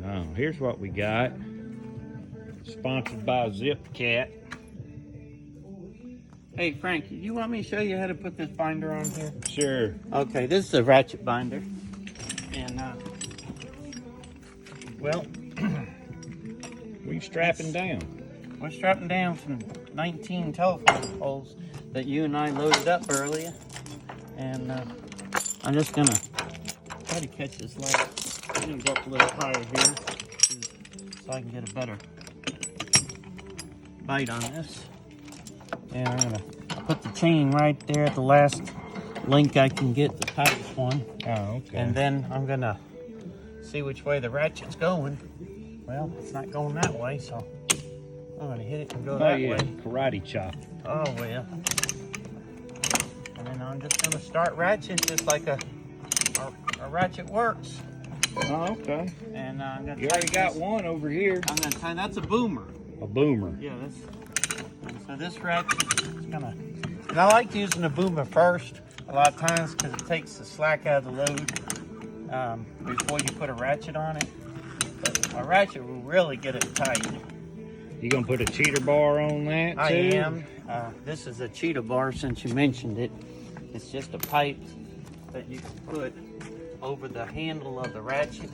Oh, here's what we got. Sponsored by zipCAT. Hey Frank, you want me to show you how to put this binder on here? Sure. Okay, this is a ratchet binder. And, well, We strapping down. we're strapping down some 19 telephone poles that you and I loaded up earlier. And I'm just gonna try to catch this light. I'm gonna go up a little higher here so I can get a better bite on this. And I'm gonna put the chain right there at the last link I can get, the tightest one. Oh, okay. And then I'm gonna see which way the ratchet's going. Well, it's not going that way, so I'm gonna hit it and go that way. Karate chop. Oh, well. And then I'm just gonna start ratcheting just like a ratchet works. Oh, okay. And I'm gonna You already got one over here. I'm gonna tie, that's a boomer. A boomer. Yeah, so this ratchet is gonna, and I like using the boomer first a lot of times because it takes the slack out of the load before you put a ratchet on it. But a ratchet will really get it tight. You gonna put a cheater bar on that too? I am. This is a cheetah bar since you mentioned it. It's just a pipe that you can put over the handle of the ratchet,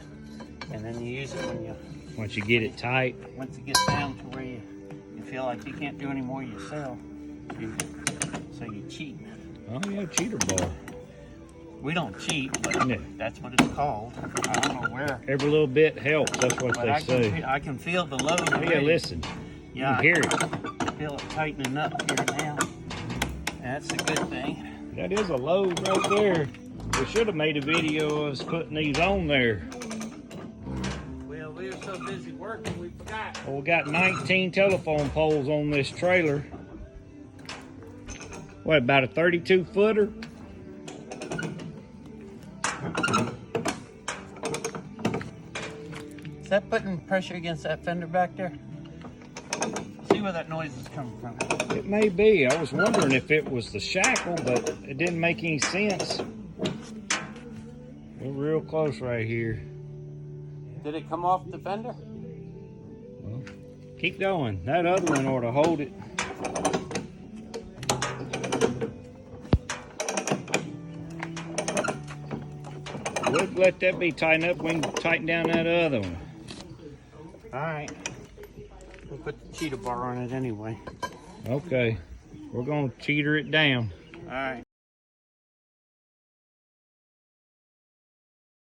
and then you use it Once you get it tight. once it gets down to where you feel like you can't do any more yourself. So you cheat. Oh yeah, cheater bar. We don't cheat, but Yeah. that's what it's called. I don't know where. Every little bit helps. That's what But they say. I can feel the load. Oh, yeah, listen. Yeah, You hear it. I feel it tightening up here now. That's a good thing. That is a load right there. We should have made a video of us putting these on there. Well, we were so busy working, we forgot. Well, we got 19 telephone poles on this trailer. What, about a 32 footer? Is that putting pressure against that fender back there? See where that noise is coming from. It may be. I was wondering if it was the shackle, but it didn't make any sense. We're real close right here. Did it come off the fender? Well, keep going. That other one ought to hold it. We'll let that be tightened up. We can tighten down that other one. All right. We'll put the cheetah bar on it anyway. Okay. We're going to cheater it down. All right.